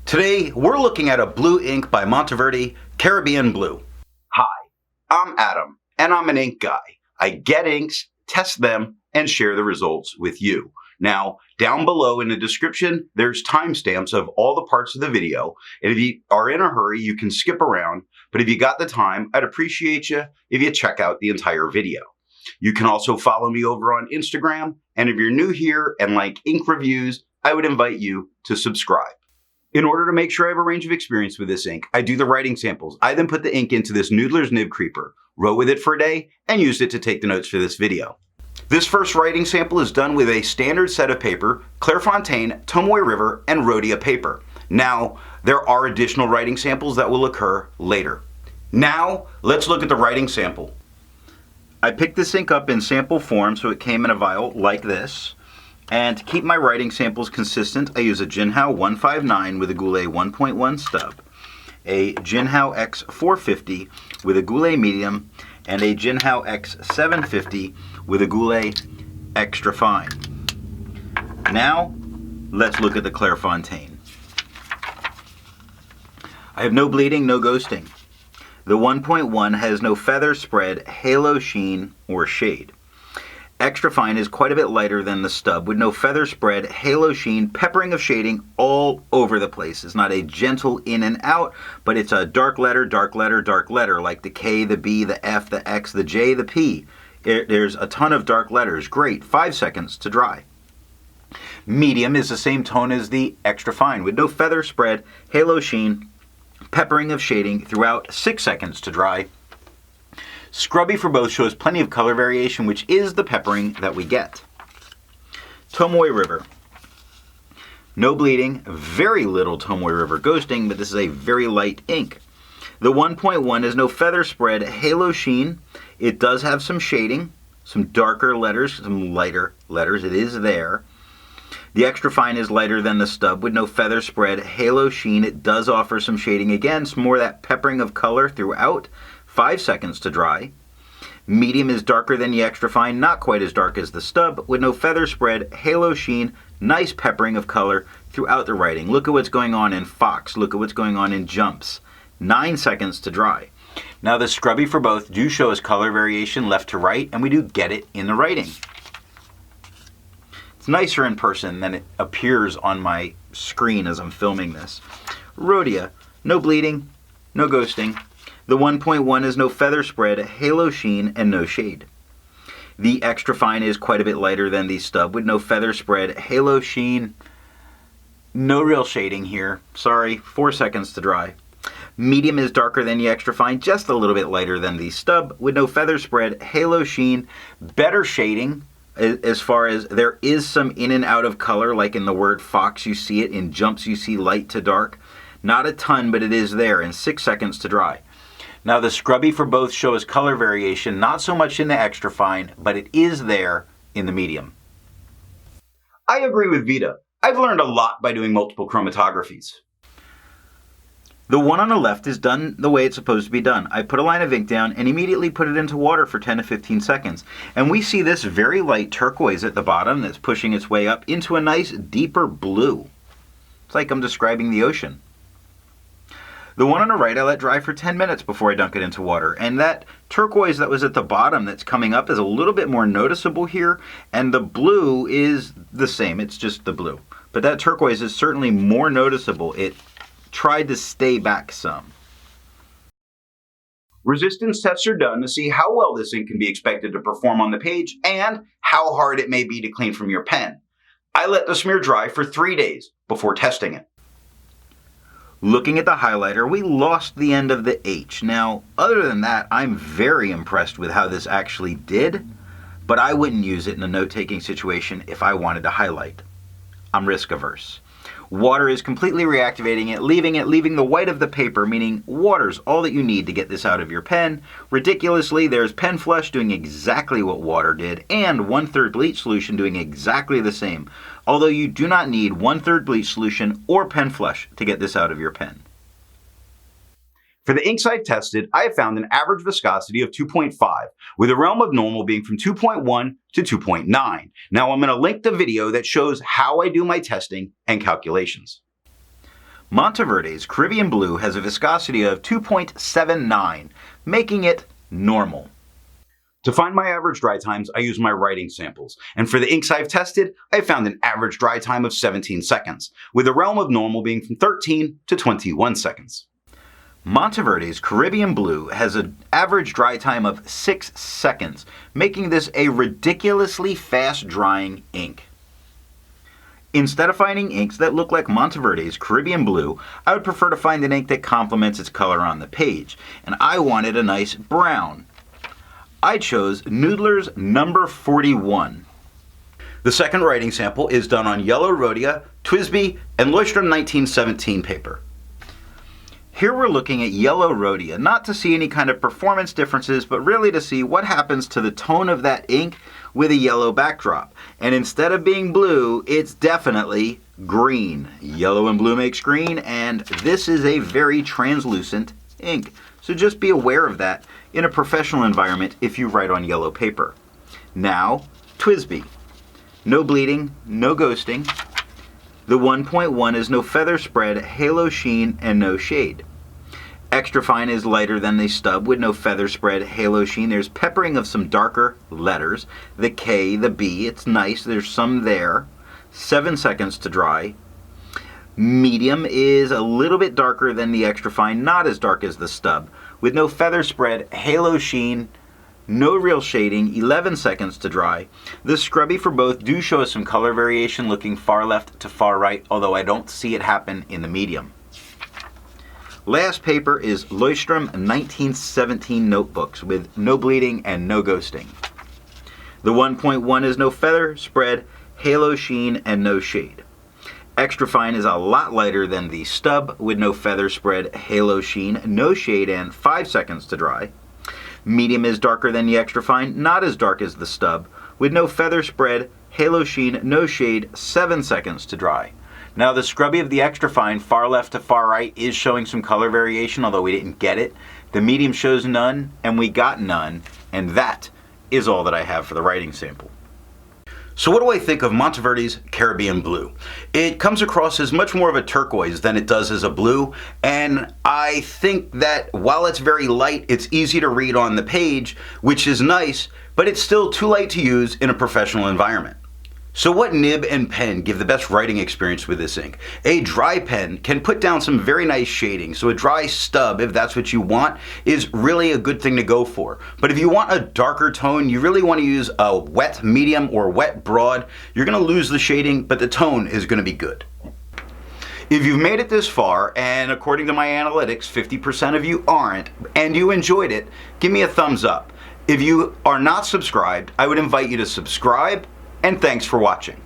Today, we're looking at a blue ink by Monteverde Caribbean Blue. Hi, I'm Adam, and I'm an ink guy. I get inks, test them, and share the results with you. Now, down below in the description, there's timestamps of all the parts of the video, and if you are in a hurry, you can skip around, but if you got the time, I'd appreciate you if you check out the entire video. You can also follow me over on Instagram, and if you're new here and like ink reviews, I would invite you to subscribe. In order to make sure I have a range of experience with this ink, I do the writing samples. I then put the ink into this Noodler's nib creeper, wrote with it for a day, and used it to take the notes for this video. This first writing sample is done with a standard set of paper, Clairfontaine, Tomoe River, and Rhodia paper. Now, there are additional writing samples that will occur later. Now, let's look at the writing sample. I picked this ink up in sample form, so it came in a vial like this. And to keep my writing samples consistent, I use a Jinhao 159 with a Goulet 1.1 stub, a Jinhao X450 with a Goulet medium, and a Jinhao X750 with a Goulet extra fine. Now, let's look at the Clairfontaine. I have no bleeding, no ghosting. The 1.1 has no feather spread, halo sheen, or shade. Extra fine is quite a bit lighter than the stub with no feather spread, halo sheen, peppering of shading all over the place. It's not a gentle in and out, but it's a dark letter, dark letter, dark letter, like the K, the B, the F, the X, the J, the P. There's a ton of dark letters. Great. 5 seconds to dry. Medium is the same tone as the extra fine with no feather spread, halo sheen, peppering of shading throughout. 6 seconds to dry. Scrubby for both shows plenty of color variation, which is the peppering that we get. Tomoe River. No bleeding, very little Tomoe River ghosting, but this is a very light ink. The 1.1 has no feather spread, halo sheen. It does have some shading, some darker letters, some lighter letters. It is there. The extra fine is lighter than the stub with no feather spread, halo sheen. It does offer some shading again, some more of that peppering of color throughout. 5 seconds to dry. Medium is darker than the extra fine, not quite as dark as the stub, with no feather spread, halo sheen, nice peppering of color throughout the writing. Look at what's going on in Fox. Look at what's going on in Jumps. 9 seconds to dry. Now the scrubby for both do show us color variation left to right, and we do get it in the writing. It's nicer in person than it appears on my screen as I'm filming this. Rhodia, no bleeding, no ghosting. The 1.1 is no feather spread, halo sheen, and no shade. The extra fine is quite a bit lighter than the stub with no feather spread, halo sheen, no real shading here. Sorry, 4 seconds to dry. Medium is darker than the extra fine, just a little bit lighter than the stub with no feather spread, halo sheen, better shading as far as there is some in and out of color, like in the word Fox you see it, in Jumps you see light to dark. Not a ton, but it is there, in 6 seconds to dry. Now the scrubby for both shows color variation, not so much in the extra fine, but it is there in the medium. I agree with Vita. I've learned a lot by doing multiple chromatographies. The one on the left is done the way it's supposed to be done. I put a line of ink down and immediately put it into water for 10 to 15 seconds. And we see this very light turquoise at the bottom that's pushing its way up into a nice deeper blue. It's like I'm describing the ocean. The one on the right I let dry for 10 minutes before I dunk it into water, and that turquoise that was at the bottom that's coming up is a little bit more noticeable here, and the blue is the same, it's just the blue. But that turquoise is certainly more noticeable. It tried to stay back some. Resistance tests are done to see how well this ink can be expected to perform on the page and how hard it may be to clean from your pen. I let the smear dry for 3 days before testing it. Looking at the highlighter, we lost the end of the H. Now, other than that, I'm very impressed with how this actually did, but I wouldn't use it in a note-taking situation if I wanted to highlight. I'm risk averse. Water is completely reactivating it, leaving the white of the paper, meaning water's all that you need to get this out of your pen. Ridiculously, there's pen flush doing exactly what water did, and 1/3 bleach solution doing exactly the same. Although you do not need 1/3 bleach solution or pen flush to get this out of your pen. For the inks I've tested, I have found an average viscosity of 2.5, with a realm of normal being from 2.1 to 2.9. Now I'm going to link the video that shows how I do my testing and calculations. Monteverde's Caribbean Blue has a viscosity of 2.79, making it normal. To find my average dry times, I use my writing samples, and for the inks I've tested, I found an average dry time of 17 seconds, with the realm of normal being from 13 to 21 seconds. Monteverde's Caribbean Blue has an average dry time of 6 seconds, making this a ridiculously fast drying ink. Instead of finding inks that look like Monteverde's Caribbean Blue, I would prefer to find an ink that complements its color on the page, and I wanted a nice brown. I chose Noodler's number 41. The second writing sample is done on yellow Rhodia, TWSBI, and Leuchtturm 1917 paper. Here we're looking at yellow Rhodia, not to see any kind of performance differences, but really to see what happens to the tone of that ink with a yellow backdrop. And instead of being blue, it's definitely green. Yellow and blue makes green, and this is a very translucent ink. So just be aware of that in a professional environment if you write on yellow paper. Now, TWSBI. No bleeding, no ghosting. The 1.1 is no feather spread, halo sheen, and no shade. Extra fine is lighter than the stub with no feather spread, halo sheen. There's peppering of some darker letters. The K, the B, it's nice. There's some there. 7 seconds to dry. Medium is a little bit darker than the extra fine, not as dark as the stub, with no feather spread, halo sheen, no real shading, 11 seconds to dry. The scrubby for both do show us some color variation looking far left to far right, although I don't see it happen in the medium. Last paper is Leuchtturm 1917 notebooks with no bleeding and no ghosting. The 1.1 is no feather spread, halo sheen, and no shade. Extra fine is a lot lighter than the stub with no feather spread, halo sheen, no shade, and 5 seconds to dry. Medium is darker than the extra fine, not as dark as the stub, with no feather spread, halo sheen, no shade, 7 seconds to dry. Now the scrubby of the extra fine, far left to far right, is showing some color variation, although we didn't get it. The medium shows none, and we got none, and that is all that I have for the writing sample. So what do I think of Monteverde's Caribbean Blue? It comes across as much more of a turquoise than it does as a blue, and I think that while it's very light, it's easy to read on the page, which is nice, but it's still too light to use in a professional environment. So what nib and pen give the best writing experience with this ink? A dry pen can put down some very nice shading, so a dry stub, if that's what you want, is really a good thing to go for. But if you want a darker tone, you really want to use a wet medium or wet broad. You're going to lose the shading, but the tone is going to be good. If you've made it this far, and according to my analytics, 50% of you aren't, and you enjoyed it, give me a thumbs up. If you are not subscribed, I would invite you to subscribe, and thanks for watching.